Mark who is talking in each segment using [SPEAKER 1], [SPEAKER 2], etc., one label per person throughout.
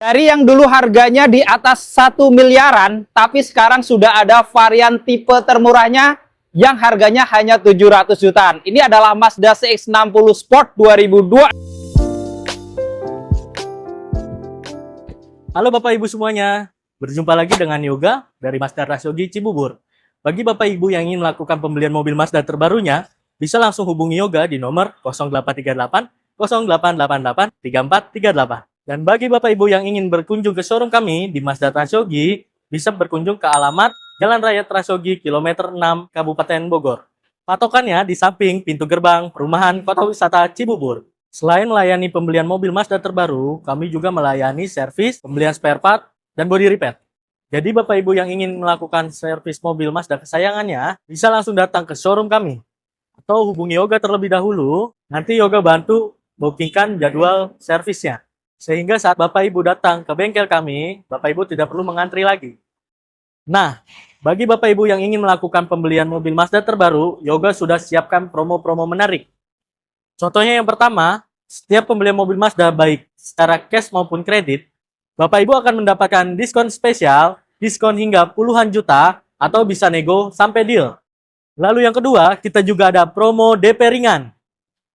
[SPEAKER 1] Dari yang dulu harganya di atas 1 miliaran, tapi sekarang sudah ada varian tipe termurahnya yang harganya hanya 700 jutaan. Ini adalah Mazda CX-60 Sport 2002.
[SPEAKER 2] Halo Bapak Ibu semuanya, berjumpa lagi dengan Yoga dari Mazda Rasogi Cibubur. Bagi Bapak Ibu yang ingin melakukan pembelian mobil Mazda terbarunya, bisa langsung hubungi Yoga di nomor 0838 0888 3438. Dan bagi Bapak Ibu yang ingin berkunjung ke showroom kami di Mazda Rasogi, bisa berkunjung ke alamat Jalan Raya Rasogi kilometer 6 Kabupaten Bogor. Patokannya di samping pintu gerbang perumahan Kota Wisata Cibubur. Selain melayani pembelian mobil Mazda terbaru, kami juga melayani servis, pembelian spare part, dan body repair. Jadi Bapak Ibu yang ingin melakukan servis mobil Mazda kesayangannya, bisa langsung datang ke showroom kami. Atau hubungi Yoga terlebih dahulu, nanti Yoga bantu bookingkan jadwal servisnya. Sehingga saat Bapak Ibu datang ke bengkel kami, Bapak Ibu tidak perlu mengantri lagi. Nah, bagi Bapak Ibu yang ingin melakukan pembelian mobil Mazda terbaru, Yoga sudah siapkan promo-promo menarik. Contohnya yang pertama, setiap pembelian mobil Mazda baik secara cash maupun kredit, Bapak Ibu akan mendapatkan diskon spesial, diskon hingga puluhan juta, atau bisa nego sampai deal. Lalu yang kedua, kita juga ada promo DP ringan.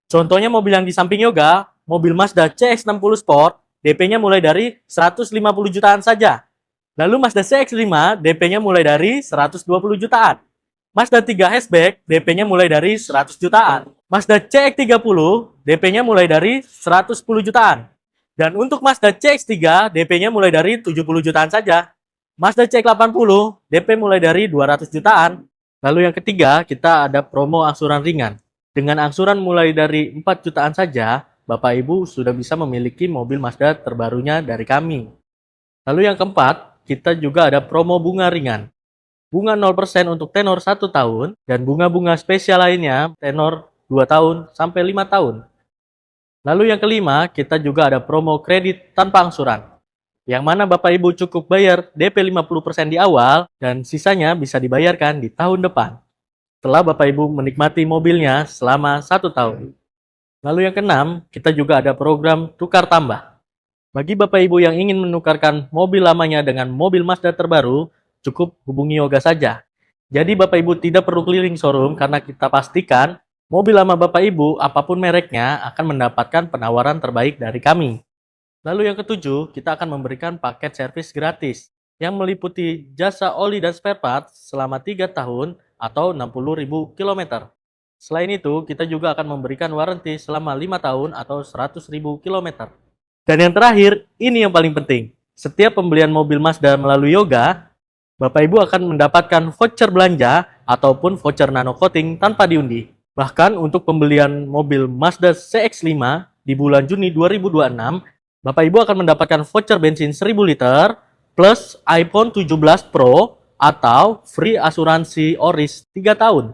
[SPEAKER 2] Contohnya mobil yang di samping Yoga, mobil Mazda CX-60 Sport, DP-nya mulai dari 150 jutaan saja. Lalu Mazda CX-5, DP-nya mulai dari 120 jutaan. Mazda 3 Hatchback, DP-nya mulai dari 100 jutaan. Mazda CX-30, DP-nya mulai dari 110 jutaan. Dan untuk Mazda CX-3, DP-nya mulai dari 70 jutaan saja. Mazda CX-80, DP mulai dari 200 jutaan. Lalu yang ketiga, kita ada promo angsuran ringan. Dengan angsuran mulai dari 4 jutaan saja, Bapak Ibu sudah bisa memiliki mobil Mazda terbarunya dari kami. Lalu yang keempat, kita juga ada promo bunga ringan. Bunga 0% untuk tenor 1 tahun, dan bunga-bunga spesial lainnya tenor 2 tahun sampai 5 tahun. Lalu yang kelima, kita juga ada promo kredit tanpa angsuran. Yang mana Bapak Ibu cukup bayar DP 50% di awal, dan sisanya bisa dibayarkan di tahun depan. Setelah Bapak Ibu menikmati mobilnya selama 1 tahun. Lalu yang keenam, kita juga ada program tukar tambah. Bagi Bapak Ibu yang ingin menukarkan mobil lamanya dengan mobil Mazda terbaru, cukup hubungi Yoga saja. Jadi Bapak Ibu tidak perlu keliling showroom karena kita pastikan mobil lama Bapak Ibu, apapun mereknya, akan mendapatkan penawaran terbaik dari kami. Lalu yang ketujuh, kita akan memberikan paket servis gratis yang meliputi jasa oli dan spare part selama 3 tahun atau 60.000 km. Selain itu, kita juga akan memberikan warranty selama 5 tahun atau 100.000 km. Dan yang terakhir, ini yang paling penting. Setiap pembelian mobil Mazda melalui Yoga, Bapak Ibu akan mendapatkan voucher belanja ataupun voucher nano coating tanpa diundi. Bahkan untuk pembelian mobil Mazda CX-5 di bulan Juni 2026, Bapak Ibu akan mendapatkan voucher bensin 1000 liter plus iPhone 17 Pro atau free asuransi ORIS 3 tahun.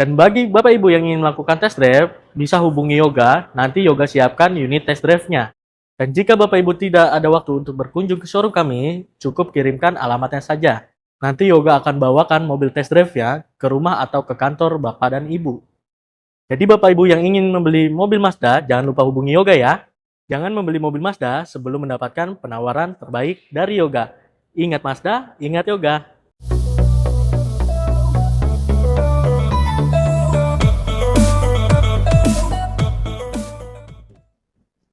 [SPEAKER 2] Dan bagi Bapak Ibu yang ingin melakukan test drive, bisa hubungi Yoga, nanti Yoga siapkan unit test drive-nya. Dan jika Bapak Ibu tidak ada waktu untuk berkunjung ke showroom kami, cukup kirimkan alamatnya saja. Nanti Yoga akan bawakan mobil test drive-nya ke rumah atau ke kantor Bapak dan Ibu. Jadi Bapak Ibu yang ingin membeli mobil Mazda, jangan lupa hubungi Yoga ya. Jangan membeli mobil Mazda sebelum mendapatkan penawaran terbaik dari Yoga. Ingat Mazda, ingat Yoga.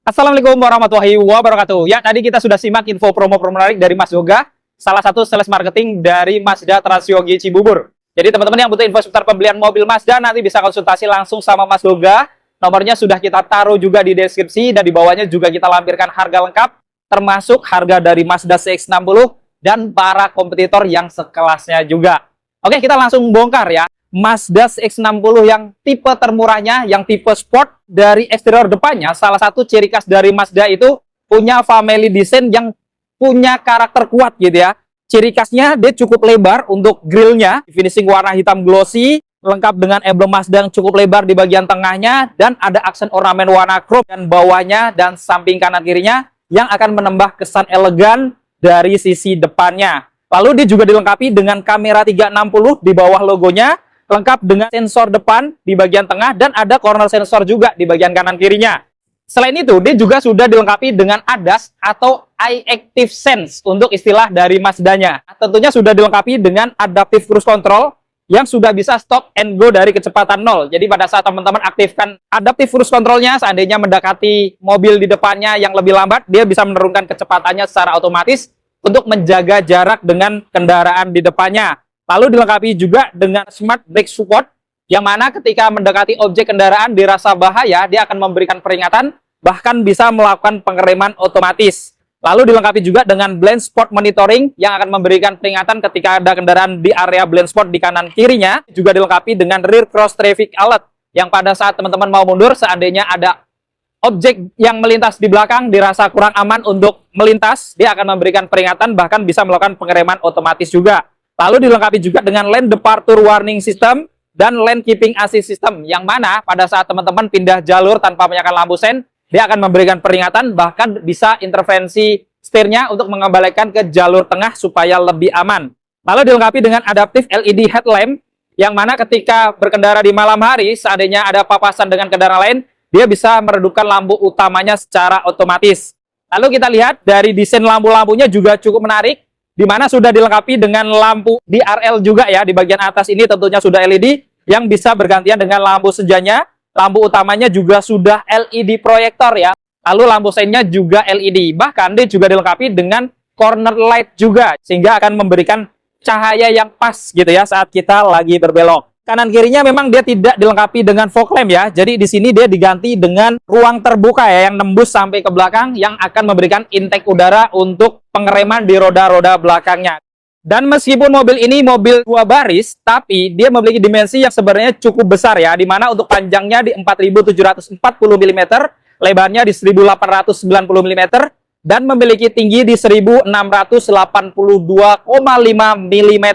[SPEAKER 1] Assalamualaikum warahmatullahi wabarakatuh. Ya, tadi kita sudah simak info promo-promo menarik dari Mas Yoga, salah satu sales marketing dari Mazda Rasogi Cibubur. Jadi teman-teman yang butuh info seputar pembelian mobil Mazda, nanti bisa konsultasi langsung sama Mas Yoga. Nomornya sudah kita taruh juga di deskripsi, dan di bawahnya juga kita lampirkan harga lengkap, termasuk harga dari Mazda CX-60 dan para kompetitor yang sekelasnya juga. Oke, kita langsung bongkar ya. Mazda CX-60 yang tipe termurahnya, yang tipe sport. Dari eksterior depannya, salah satu ciri khas dari Mazda itu punya family design yang punya karakter kuat gitu ya. Ciri khasnya dia cukup lebar untuk grillnya, finishing warna hitam glossy, lengkap dengan emblem Mazda yang cukup lebar di bagian tengahnya, dan ada aksen ornamen warna chrome dan bawahnya dan samping kanan kirinya yang akan menambah kesan elegan dari sisi depannya. Lalu dia juga dilengkapi dengan kamera 360 di bawah logonya, lengkap dengan sensor depan di bagian tengah, dan ada corner sensor juga di bagian kanan kirinya. Selain itu, dia juga sudah dilengkapi dengan ADAS atau Eye Active Sense untuk istilah dari Mazda-nya. Tentunya sudah dilengkapi dengan Adaptive Cruise Control yang sudah bisa stop and go dari kecepatan 0. Jadi pada saat teman-teman aktifkan Adaptive Cruise Control-nya, seandainya mendekati mobil di depannya yang lebih lambat, dia bisa menurunkan kecepatannya secara otomatis untuk menjaga jarak dengan kendaraan di depannya. Lalu dilengkapi juga dengan Smart Brake Support, yang mana ketika mendekati objek kendaraan dirasa bahaya, dia akan memberikan peringatan, bahkan bisa melakukan pengereman otomatis. Lalu dilengkapi juga dengan Blind Spot Monitoring, yang akan memberikan peringatan ketika ada kendaraan di area blind spot di kanan kirinya. Juga dilengkapi dengan Rear Cross Traffic Alert, yang pada saat teman-teman mau mundur, seandainya ada objek yang melintas di belakang dirasa kurang aman untuk melintas, dia akan memberikan peringatan, bahkan bisa melakukan pengereman otomatis juga. Lalu dilengkapi juga dengan Lane Departure Warning System dan Lane Keeping Assist System, yang mana pada saat teman-teman pindah jalur tanpa menyalakan lampu sen, dia akan memberikan peringatan, bahkan bisa intervensi setirnya untuk mengembalikan ke jalur tengah supaya lebih aman. Lalu dilengkapi dengan Adaptive LED Headlamp, yang mana ketika berkendara di malam hari, seandainya ada papasan dengan kendaraan lain, dia bisa meredupkan lampu utamanya secara otomatis. Lalu kita lihat dari desain lampu-lampunya juga cukup menarik, di mana sudah dilengkapi dengan lampu DRL juga ya. Di bagian atas ini tentunya sudah LED yang bisa bergantian dengan lampu senjanya. Lampu utamanya juga sudah LED proyektor ya. Lalu lampu seinnya juga LED. Bahkan dia juga dilengkapi dengan corner light juga, sehingga akan memberikan cahaya yang pas gitu ya saat kita lagi berbelok. Kanan kirinya memang dia tidak dilengkapi dengan fog lamp ya. Jadi di sini dia diganti dengan ruang terbuka ya, yang nembus sampai ke belakang, yang akan memberikan intake udara untuk pengereman di roda-roda belakangnya. Dan meskipun mobil ini mobil 2 baris, tapi dia memiliki dimensi yang sebenarnya cukup besar ya, di mana untuk panjangnya di 4.740 mm, lebarnya di 1.890 mm, dan memiliki tinggi di 1.682,5 mm.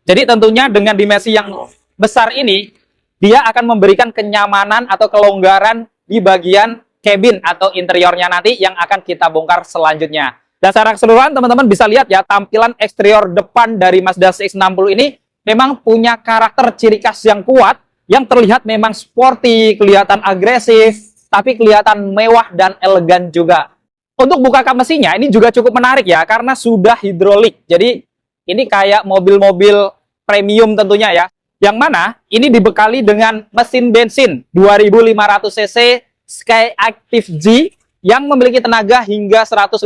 [SPEAKER 1] Jadi tentunya dengan dimensi yang besar ini, dia akan memberikan kenyamanan atau kelonggaran di bagian cabin atau interiornya nanti yang akan kita bongkar selanjutnya. Dan secara keseluruhan teman-teman bisa lihat ya, tampilan eksterior depan dari Mazda CX-60 ini memang punya karakter ciri khas yang kuat, yang terlihat memang sporty, kelihatan agresif, tapi kelihatan mewah dan elegan juga. Untuk buka kap mesinnya ini juga cukup menarik ya, karena sudah hidrolik. Jadi ini kayak mobil-mobil premium tentunya ya, yang mana ini dibekali dengan mesin bensin 2500 cc Skyactiv G yang memiliki tenaga hingga 188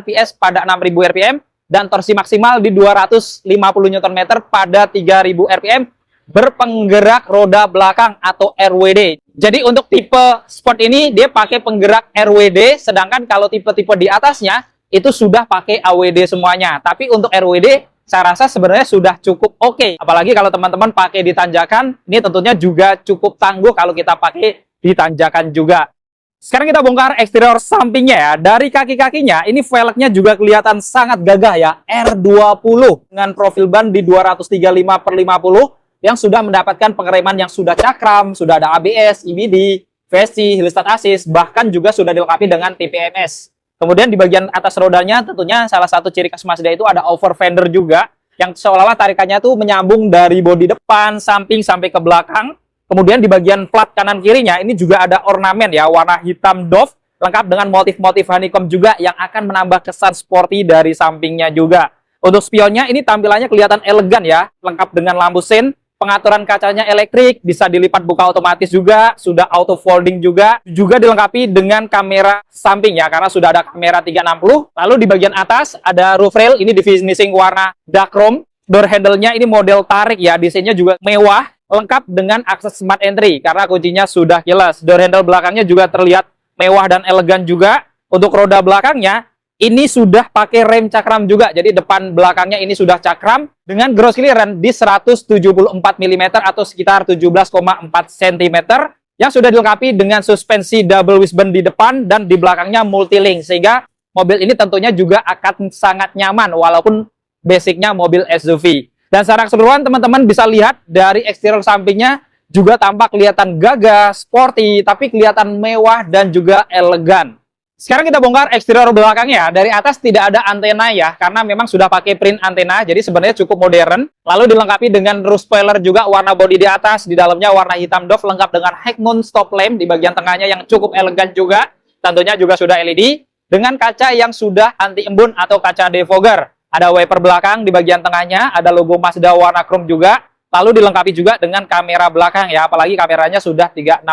[SPEAKER 1] PS pada 6000 rpm dan torsi maksimal di 250 Nm pada 3000 rpm, berpenggerak roda belakang atau RWD. Jadi untuk tipe sport ini dia pakai penggerak RWD, sedangkan kalau tipe-tipe di atasnya itu sudah pakai AWD semuanya. Tapi untuk RWD saya rasa sebenarnya sudah cukup oke. Apalagi kalau teman-teman pakai di tanjakan, ini tentunya juga cukup tangguh kalau kita pakai di tanjakan juga. Sekarang kita bongkar eksterior sampingnya ya. Dari kaki-kakinya, ini velgnya juga kelihatan sangat gagah ya. R20 dengan profil ban di 235/50 yang sudah mendapatkan pengereman yang sudah cakram, sudah ada ABS, EBD, VSC, Hill Start Assist, bahkan juga sudah dilengkapi dengan TPMS. Kemudian di bagian atas rodanya tentunya salah satu ciri khas Mazda itu ada over fender juga, yang seolah-olah tarikannya tuh menyambung dari bodi depan, samping sampai ke belakang. Kemudian di bagian plat kanan kirinya ini juga ada ornamen ya, warna hitam doff, lengkap dengan motif-motif honeycomb juga yang akan menambah kesan sporty dari sampingnya juga. Untuk spionnya ini tampilannya kelihatan elegan ya, lengkap dengan lampu sen, pengaturan kacanya elektrik, bisa dilipat buka otomatis juga, sudah auto folding juga dilengkapi dengan kamera samping ya, karena sudah ada kamera 360. Lalu di bagian atas ada roof rail, ini di finishing warna dark chrome. Door handle-nya ini model tarik ya, desainnya juga mewah, lengkap dengan akses smart entry karena kuncinya sudah keyless. Door handle belakangnya juga terlihat mewah dan elegan juga. Untuk roda belakangnya ini sudah pakai rem cakram juga. Jadi depan belakangnya ini sudah cakram dengan gross clearance di 174 mm atau sekitar 17,4 cm yang sudah dilengkapi dengan suspensi double wishbone di depan dan di belakangnya multilink, sehingga mobil ini tentunya juga akan sangat nyaman walaupun basicnya mobil SUV. Dan secara keseluruhan teman-teman bisa lihat dari eksterior sampingnya juga tampak kelihatan gagah, sporty, tapi kelihatan mewah dan juga elegan. Sekarang kita bongkar eksterior belakangnya. Dari atas tidak ada antena ya, karena memang sudah pakai print antena, jadi sebenarnya cukup modern. Lalu dilengkapi dengan roof spoiler juga, warna bodi di atas, di dalamnya warna hitam doff, lengkap dengan high mount stop lamp di bagian tengahnya yang cukup elegan juga. Tentunya juga sudah LED, dengan kaca yang sudah anti embun atau kaca defogger. Ada wiper belakang di bagian tengahnya, ada logo Mazda warna chrome juga. Lalu dilengkapi juga dengan kamera belakang ya, apalagi kameranya sudah 360.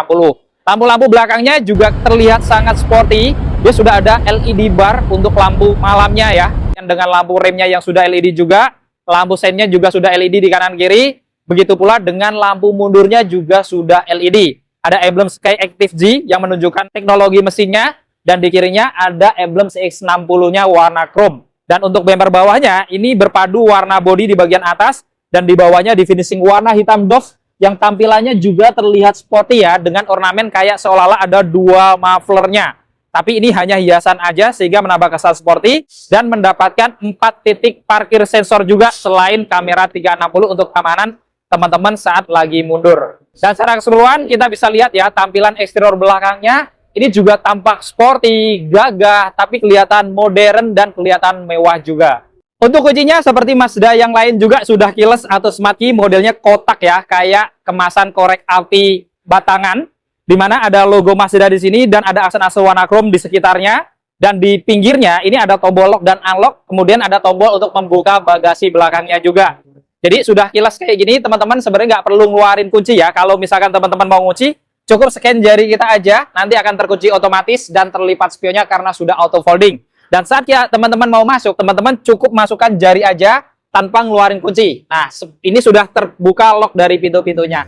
[SPEAKER 1] Lampu-lampu belakangnya juga terlihat sangat sporty. Dia sudah ada LED bar untuk lampu malamnya ya. Dengan lampu remnya yang sudah LED juga. Lampu sennya juga sudah LED di kanan kiri. Begitu pula dengan lampu mundurnya juga sudah LED. Ada emblem Sky Active G yang menunjukkan teknologi mesinnya. Dan di kirinya ada emblem CX-60-nya warna chrome. Dan untuk bumper bawahnya, ini berpadu warna bodi di bagian atas. Dan di bawahnya di finishing warna hitam doff. Yang tampilannya juga terlihat sporty ya, dengan ornamen kayak seolah-olah ada dua mufflernya. Tapi ini hanya hiasan aja sehingga menambah kesan sporty dan mendapatkan 4 titik parkir sensor juga selain kamera 360 untuk keamanan teman-teman saat lagi mundur. Dan secara keseluruhan kita bisa lihat ya, tampilan eksterior belakangnya ini juga tampak sporty, gagah, tapi kelihatan modern dan kelihatan mewah juga. Untuk kuncinya seperti Mazda yang lain juga sudah keyless atau smart key, modelnya kotak ya, kayak kemasan korek api batangan, di mana ada logo Mazda di sini dan ada aksen-aksen warna chrome di sekitarnya. Dan di pinggirnya ini ada tombol lock dan unlock, kemudian ada tombol untuk membuka bagasi belakangnya juga. Jadi sudah keyless kayak gini, teman-teman sebenarnya nggak perlu ngeluarin kunci ya. Kalau misalkan teman-teman mau ngunci, cukup scan jari kita aja, nanti akan terkunci otomatis dan terlipat spionnya karena sudah auto folding. Dan saat ya teman-teman mau masuk, teman-teman cukup masukkan jari aja tanpa ngeluarin kunci. Nah, ini sudah terbuka lock dari pintu-pintunya.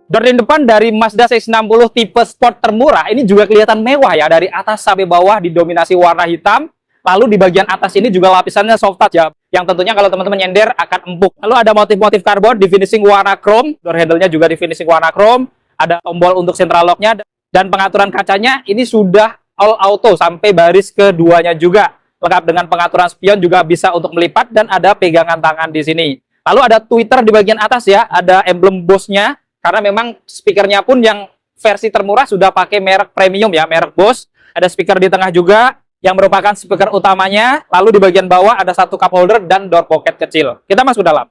[SPEAKER 1] Gorden depan dari Mazda CX-60 tipe sport termurah ini juga kelihatan mewah ya, dari atas sampai bawah didominasi warna hitam. Lalu di bagian atas ini juga lapisannya soft touch ya, yang tentunya kalau teman-teman nyender akan empuk. Lalu ada motif-motif karbon di finishing warna chrome, door handle-nya juga di finishing warna chrome. Ada tombol untuk central lock-nya dan pengaturan kacanya ini sudah all auto sampai baris keduanya juga. Lengkap dengan pengaturan spion juga bisa untuk melipat dan ada pegangan tangan di sini. Lalu ada tweeter di bagian atas ya, ada emblem Bose-nya karena memang speakernya pun yang versi termurah sudah pakai merek premium ya, merek Bose. Ada speaker di tengah juga yang merupakan speaker utamanya. Lalu di bagian bawah ada satu cup holder dan door pocket kecil. Kita masuk dalam.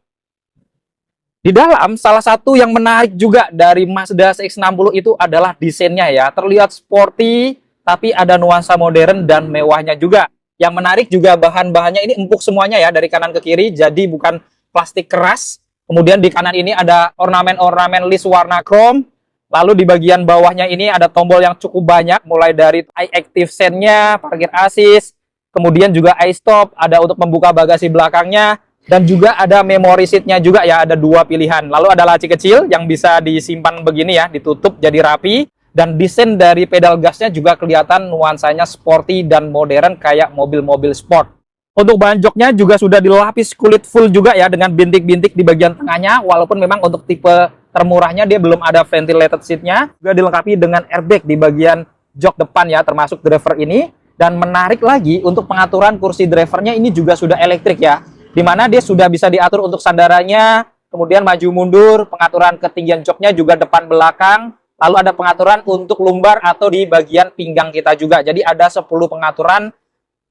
[SPEAKER 1] Di dalam, salah satu yang menarik juga dari Mazda CX-60 itu adalah desainnya ya. Terlihat sporty, tapi ada nuansa modern dan mewahnya juga. Yang menarik juga bahan-bahannya ini empuk semuanya ya, dari kanan ke kiri, jadi bukan plastik keras. Kemudian di kanan ini ada ornamen-ornamen list warna chrome. Lalu di bagian bawahnya ini ada tombol yang cukup banyak, mulai dari iActive Sense-nya, parkir assist, kemudian juga iStop, ada untuk membuka bagasi belakangnya. Dan juga ada memory seat-nya juga ya, ada dua pilihan. Lalu ada laci kecil yang bisa disimpan begini ya, ditutup jadi rapi. Dan desain dari pedal gasnya juga kelihatan nuansanya sporty dan modern kayak mobil-mobil sport. Untuk bahan joknya juga sudah dilapis kulit full juga ya, dengan bintik-bintik di bagian tengahnya. Walaupun memang untuk tipe termurahnya dia belum ada ventilated seat-nya. Juga dilengkapi dengan airbag di bagian jok depan ya, termasuk driver ini. Dan menarik lagi, untuk pengaturan kursi drivernya ini juga sudah elektrik ya, di mana dia sudah bisa diatur untuk sandarannya, kemudian maju mundur, pengaturan ketinggian joknya juga depan belakang, lalu ada pengaturan untuk lumbar atau di bagian pinggang kita juga. Jadi ada 10 pengaturan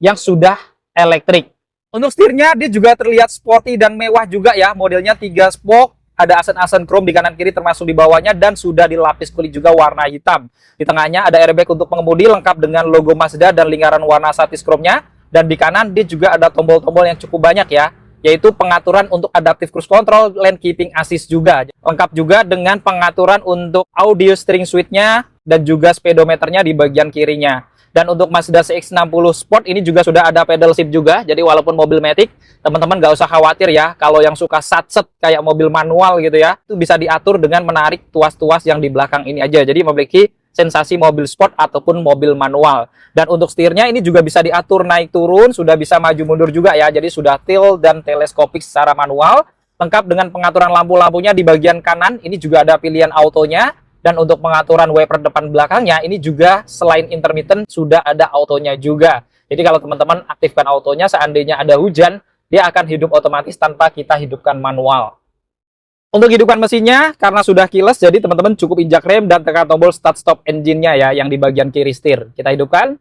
[SPEAKER 1] yang sudah elektrik. Untuk setirnya dia juga terlihat sporty dan mewah juga ya, modelnya 3 spoke, ada aksen-aksen chrome di kanan kiri termasuk di bawahnya dan sudah dilapis kulit juga warna hitam. Di tengahnya ada airbag untuk pengemudi lengkap dengan logo Mazda dan lingkaran warna satis chrome-nya. Dan di kanan dia juga ada tombol-tombol yang cukup banyak ya, yaitu pengaturan untuk adaptive cruise control, lane keeping assist juga. Lengkap juga dengan pengaturan untuk audio steering suite-nya dan juga speedometernya di bagian kirinya. Dan untuk Mazda CX-60 Sport ini juga sudah ada pedal shift juga. Jadi walaupun mobil matic, teman-teman nggak usah khawatir ya. Kalau yang suka satset kayak mobil manual gitu ya, itu bisa diatur dengan menarik tuas-tuas yang di belakang ini aja. Jadi memiliki sensasi mobil sport ataupun mobil manual. Dan untuk setirnya ini juga bisa diatur naik turun, sudah bisa maju mundur juga ya. Jadi sudah tilt dan teleskopik secara manual. Lengkap dengan pengaturan lampu-lampunya di bagian kanan, ini juga ada pilihan autonya. Dan untuk pengaturan wiper depan belakangnya, ini juga selain intermittent sudah ada autonya juga. Jadi kalau teman-teman aktifkan autonya, seandainya ada hujan, dia akan hidup otomatis tanpa kita hidupkan manual. Untuk hidupan mesinnya, karena sudah keyless, jadi teman-teman cukup injak rem dan tekan tombol start stop engine-nya ya, yang di bagian kiri setir. Kita hidupkan.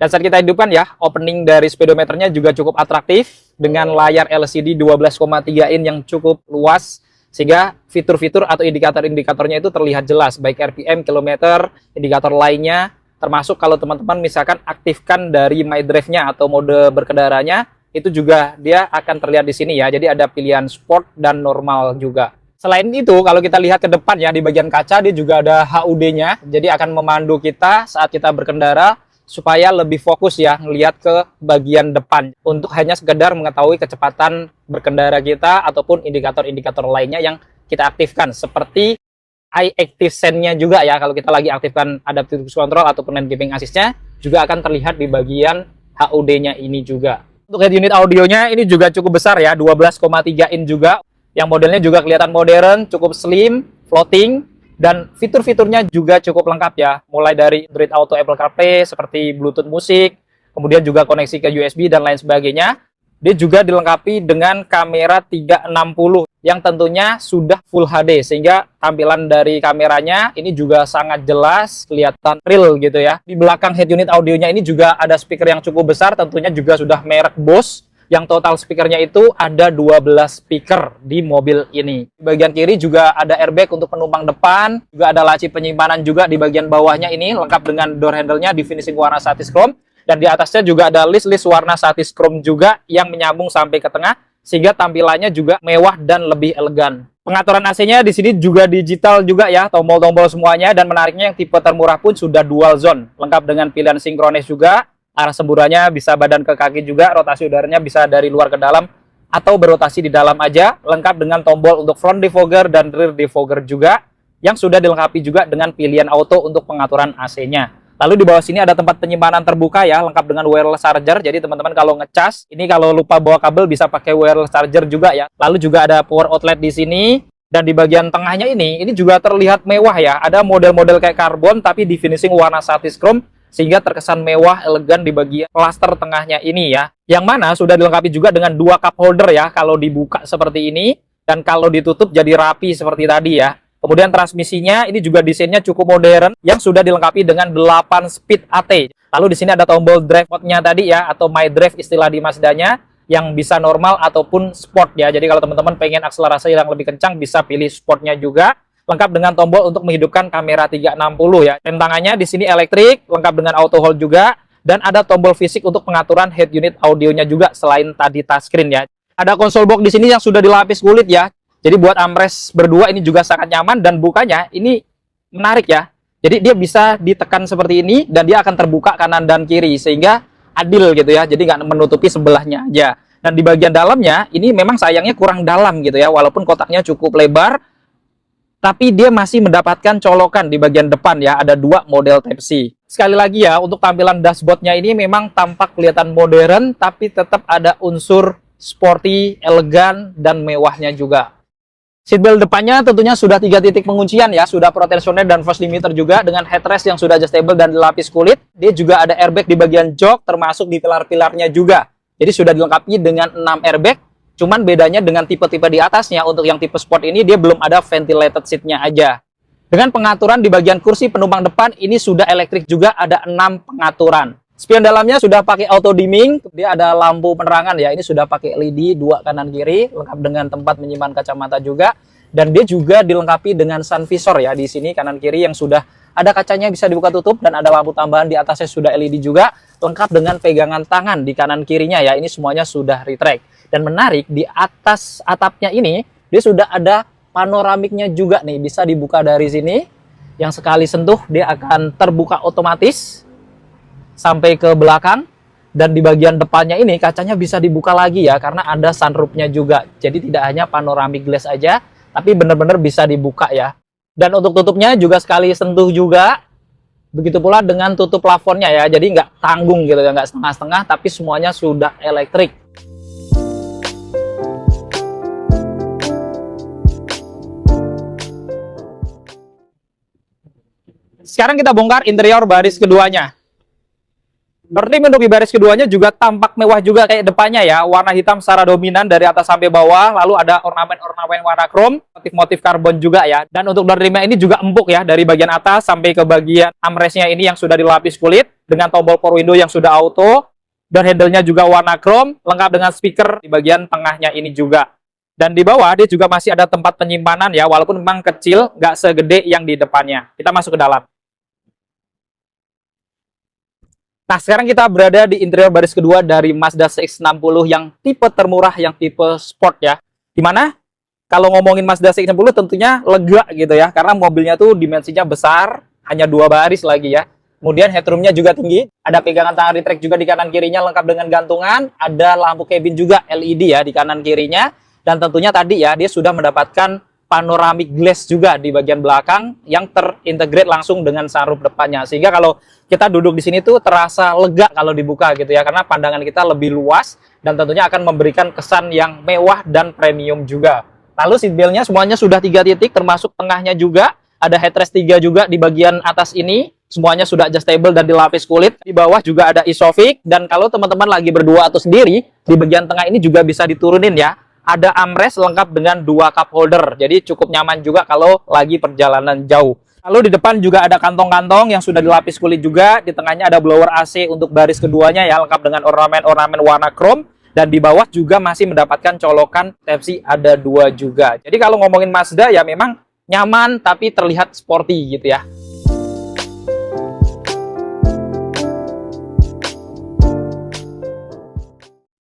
[SPEAKER 1] Dan saat kita hidupkan ya, opening dari speedometernya juga cukup atraktif, dengan layar LCD 12,3 in yang cukup luas, sehingga fitur-fitur atau indikator-indikatornya itu terlihat jelas, baik RPM, kilometer, indikator lainnya, termasuk kalau teman-teman misalkan aktifkan dari My Drive-nya atau mode berkendaranya, itu juga dia akan terlihat di sini ya. Jadi ada pilihan sport dan normal juga. Selain itu, kalau kita lihat ke depan ya, di bagian kaca dia juga ada HUD-nya. Jadi akan memandu kita saat kita berkendara supaya lebih fokus ya ngelihat ke bagian depan untuk hanya sekedar mengetahui kecepatan berkendara kita ataupun indikator-indikator lainnya yang kita aktifkan seperti Eye Active Sense-nya juga ya. Kalau kita lagi aktifkan Adaptive Cruise Control ataupun Lane Keeping Assist-nya juga akan terlihat di bagian HUD-nya ini juga. Untuk head unit audionya ini juga cukup besar ya, 12,3 in juga. Yang modelnya juga kelihatan modern, cukup slim, floating, dan fitur-fiturnya juga cukup lengkap ya. Mulai dari Android Auto, Apple CarPlay, seperti Bluetooth musik, kemudian juga koneksi ke USB dan lain sebagainya. Dia juga dilengkapi dengan kamera 360 yang tentunya sudah Full HD, sehingga tampilan dari kameranya ini juga sangat jelas, kelihatan real gitu ya. Di belakang head unit audionya ini juga ada speaker yang cukup besar, tentunya juga sudah merek Bose, yang total speakernya itu ada 12 speaker di mobil ini. Di bagian kiri juga ada airbag untuk penumpang depan, juga ada laci penyimpanan juga di bagian bawahnya ini, lengkap dengan door handle-nya di finishing warna satis chrome. Dan di atasnya juga ada list-list warna satis chrome juga yang menyambung sampai ke tengah, sehingga tampilannya juga mewah dan lebih elegan. Pengaturan AC-nya di sini juga digital juga ya, tombol-tombol semuanya, dan menariknya yang tipe termurah pun sudah dual zone, lengkap dengan pilihan sinkronis juga. Arah semburannya bisa badan ke kaki juga, rotasi udaranya bisa dari luar ke dalam atau berotasi di dalam aja, lengkap dengan tombol untuk front defogger dan rear defogger juga, yang sudah dilengkapi juga dengan pilihan auto untuk pengaturan AC-nya. Lalu di bawah sini ada tempat penyimpanan terbuka ya, lengkap dengan wireless charger. Jadi teman-teman kalau ngecas, ini kalau lupa bawa kabel bisa pakai wireless charger juga ya. Lalu juga ada power outlet di sini. Dan di bagian tengahnya ini juga terlihat mewah ya. Ada model-model kayak karbon tapi di finishing warna satis chrome, sehingga terkesan mewah, elegan di bagian plaster tengahnya ini ya. Yang mana sudah dilengkapi juga dengan 2 cup holder ya, kalau dibuka seperti ini. Dan kalau ditutup jadi rapi seperti tadi ya. Kemudian transmisinya ini juga desainnya cukup modern yang sudah dilengkapi dengan 8 speed AT. Lalu di sini ada tombol drive mode-nya tadi ya, atau My Drive istilah di Mazda-nya, yang bisa normal ataupun sport ya. Jadi kalau teman-teman pengen akselerasi yang lebih kencang bisa pilih sportnya juga. Lengkap dengan tombol untuk menghidupkan kamera 360 ya. Rem tangannya di sini elektrik, lengkap dengan auto hold juga, dan ada tombol fisik untuk pengaturan head unit audionya juga selain tadi touchscreen ya. Ada konsol box di sini yang sudah dilapis kulit ya. Jadi buat armrest berdua ini juga sangat nyaman, dan bukanya ini menarik ya. Jadi dia bisa ditekan seperti ini dan dia akan terbuka kanan dan kiri sehingga adil gitu ya. Jadi nggak menutupi sebelahnya aja. Dan di bagian dalamnya ini memang sayangnya kurang dalam gitu ya. Walaupun kotaknya cukup lebar, tapi dia masih mendapatkan colokan di bagian depan ya. Ada 2 model Type-C. Sekali lagi ya, untuk tampilan dashboardnya ini memang tampak kelihatan modern, tapi tetap ada unsur sporty, elegan, dan mewahnya juga. Seatbelt depannya tentunya sudah 3 titik penguncian ya, sudah Pro Tensioner dan Force Limiter juga dengan headrest yang sudah adjustable dan dilapis kulit. Dia juga ada airbag di bagian jok termasuk di pilar-pilarnya juga. Jadi sudah dilengkapi dengan 6 airbag, cuman bedanya dengan tipe-tipe di atasnya. Untuk yang tipe sport ini dia belum ada ventilated seat-nya aja. Dengan pengaturan di bagian kursi penumpang depan ini sudah elektrik juga, ada 6 pengaturan. Spion dalamnya sudah pakai auto dimming, dia ada lampu penerangan ya, ini sudah pakai LED 2 kanan kiri, lengkap dengan tempat menyimpan kacamata juga, dan dia juga dilengkapi dengan sun visor ya di sini kanan kiri yang sudah ada kacanya bisa dibuka tutup, dan ada lampu tambahan di atasnya sudah LED juga, lengkap dengan pegangan tangan di kanan kirinya ya, ini semuanya sudah retract. Dan menarik di atas atapnya ini dia sudah ada panoramiknya juga nih, bisa dibuka dari sini, yang sekali sentuh dia akan terbuka otomatis sampai ke belakang. Dan di bagian depannya ini kacanya bisa dibuka lagi ya, karena ada sunroofnya juga. Jadi tidak hanya panoramic glass aja, tapi benar-benar bisa dibuka ya. Dan untuk tutupnya juga sekali sentuh juga. Begitu pula dengan tutup plafonnya ya, jadi nggak tanggung gitu ya, nggak setengah-setengah, tapi semuanya sudah elektrik. Sekarang kita bongkar interior baris keduanya. Door trim untuk di baris keduanya juga tampak mewah juga kayak depannya ya. Warna hitam secara dominan dari atas sampai bawah. Lalu ada ornamen-ornamen warna chrome, motif-motif karbon juga ya. Dan untuk door trimnya ini juga empuk ya. Dari bagian atas sampai ke bagian armrestnya ini yang sudah dilapis kulit. Dengan tombol power window yang sudah auto. Dan handle-nya juga warna chrome. Lengkap dengan speaker di bagian tengahnya ini juga. Dan di bawah dia juga masih ada tempat penyimpanan ya. Walaupun memang kecil, nggak segede yang di depannya. Kita masuk ke dalam. Nah, sekarang kita berada di interior baris kedua dari Mazda CX-60 yang tipe termurah, yang tipe sport ya. Dimana kalau ngomongin Mazda CX-60 tentunya lega gitu ya, karena mobilnya tuh dimensinya besar, hanya 2 baris lagi ya. Kemudian headroomnya juga tinggi, ada pegangan tangan retract juga di kanan kirinya lengkap dengan gantungan, ada lampu cabin juga LED ya di kanan kirinya, dan tentunya tadi ya dia sudah mendapatkan panoramic glass juga di bagian belakang yang terintegrate langsung dengan sunroof depannya, sehingga kalau kita duduk di sini tuh terasa lega kalau dibuka gitu ya, karena pandangan kita lebih luas dan tentunya akan memberikan kesan yang mewah dan premium juga. Lalu seat belt-nya semuanya sudah 3 titik, termasuk tengahnya juga ada headrest 3 juga di bagian atas ini, semuanya sudah adjustable dan dilapis kulit. Di bawah juga ada isofix, dan kalau teman-teman lagi berdua atau sendiri di bagian tengah ini juga bisa diturunin ya. Ada armrest lengkap dengan 2 cup holder, jadi cukup nyaman juga kalau lagi perjalanan jauh. Lalu di depan juga ada kantong-kantong yang sudah dilapis kulit juga. Di tengahnya ada blower AC untuk baris keduanya ya, lengkap dengan ornamen-ornamen warna chrome. Dan di bawah juga masih mendapatkan colokan Type-C, ada 2 juga. Jadi kalau ngomongin Mazda ya memang nyaman tapi terlihat sporty gitu ya.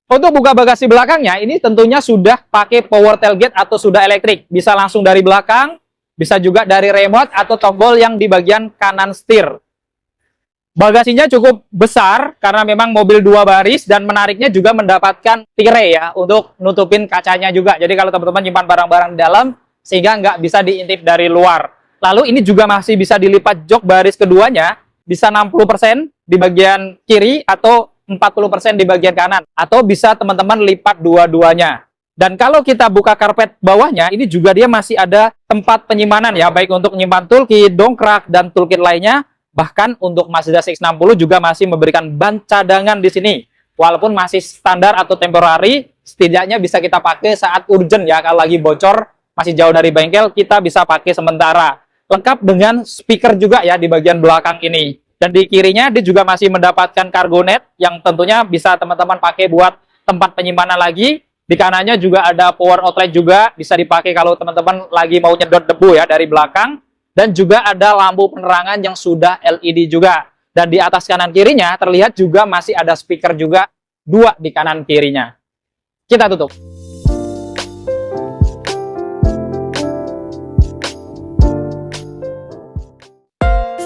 [SPEAKER 1] Untuk buka bagasi belakangnya, ini tentunya sudah pakai power tailgate atau sudah elektrik. Bisa langsung dari belakang, bisa juga dari remote atau tombol yang di bagian kanan setir. Bagasinya cukup besar karena memang mobil 2 baris dan menariknya juga mendapatkan tirai ya untuk nutupin kacanya juga. Jadi kalau teman-teman nyimpan barang-barang di dalam sehingga nggak bisa diintip dari luar. Lalu ini juga masih bisa dilipat jok baris keduanya, bisa 60% di bagian kiri atau 40% di bagian kanan, atau bisa teman-teman lipat dua-duanya. Dan kalau kita buka karpet bawahnya, ini juga dia masih ada tempat penyimpanan ya, baik untuk menyimpan toolkit, dongkrak, dan toolkit lainnya. Bahkan untuk Mazda CX-60 juga masih memberikan ban cadangan di sini. Walaupun masih standar atau temporary, setidaknya bisa kita pakai saat urgent ya, kalau lagi bocor, masih jauh dari bengkel, kita bisa pakai sementara. Lengkap dengan speaker juga ya di bagian belakang ini. Dan di kirinya dia juga masih mendapatkan cargo net yang tentunya bisa teman-teman pakai buat tempat penyimpanan lagi. Di kanannya juga ada power outlet juga, bisa dipakai kalau teman-teman lagi mau nyedot debu ya dari belakang. Dan juga ada lampu penerangan yang sudah LED juga. Dan di atas kanan kirinya terlihat juga masih ada speaker juga 2 di kanan kirinya. Kita tutup.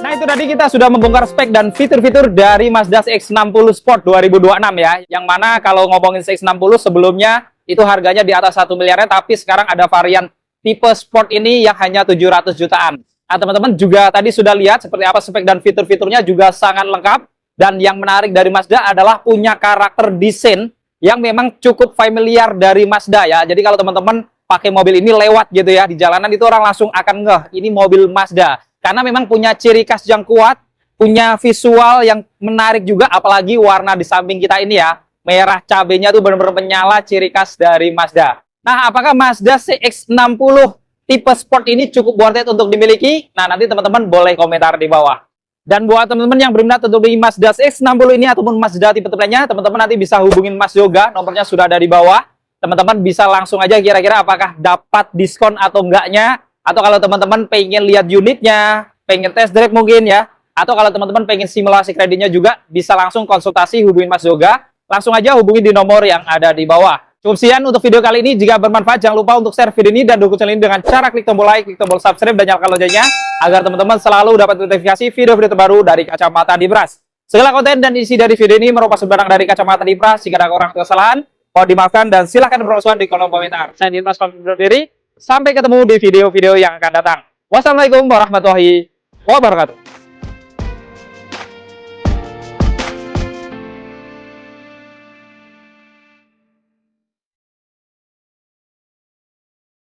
[SPEAKER 1] Nah, itu tadi kita sudah membongkar spek dan fitur-fitur dari Mazda CX-60 Sport 2026 ya. Yang mana kalau ngomongin CX-60 sebelumnya itu harganya di atas 1 miliarnya, tapi sekarang ada varian tipe Sport ini yang hanya 700 jutaan. Nah, teman-teman juga tadi sudah lihat seperti apa spek dan fitur-fiturnya juga sangat lengkap. Dan yang menarik dari Mazda adalah punya karakter desain yang memang cukup familiar dari Mazda ya. Jadi kalau teman-teman pakai mobil ini lewat gitu ya di jalanan, itu orang langsung akan ngeh ini mobil Mazda. Karena memang punya ciri khas yang kuat, punya visual yang menarik juga, apalagi warna di samping kita ini ya. Merah cabenya tuh benar-benar menyala, ciri khas dari Mazda. Nah, apakah Mazda CX-60 tipe sport ini cukup worth it untuk dimiliki? Nah, nanti teman-teman boleh komentar di bawah. Dan buat teman-teman yang berminat untuk beli Mazda CX-60 ini ataupun Mazda tipe lainnya, teman-teman nanti bisa hubungin Mas Yoga, nomornya sudah ada di bawah. Teman-teman bisa langsung aja kira-kira apakah dapat diskon atau enggaknya. Atau kalau teman-teman pengen lihat unitnya, pengen test drive mungkin ya. Atau kalau teman-teman pengen simulasi kreditnya juga, bisa langsung konsultasi hubungin Mas Yoga. Langsung aja hubungi di nomor yang ada di bawah. Cukup sekian untuk video kali ini. Jika bermanfaat, jangan lupa untuk share video ini dan dukung channel ini dengan cara klik tombol like, klik tombol subscribe, dan nyalakan loncengnya agar teman-teman selalu dapat notifikasi video-video terbaru dari Kacamata Dibras. Segala konten dan isi dari video ini merupakan sumber dari Kacamata Dibras. Jika ada orang kesalahan, mohon dimaafkan dan silahkan berkomentar di kolom komentar. Saya Dimas pamit undur diri. Sampai ketemu di video-video yang akan datang. Wassalamualaikum warahmatullahi wabarakatuh.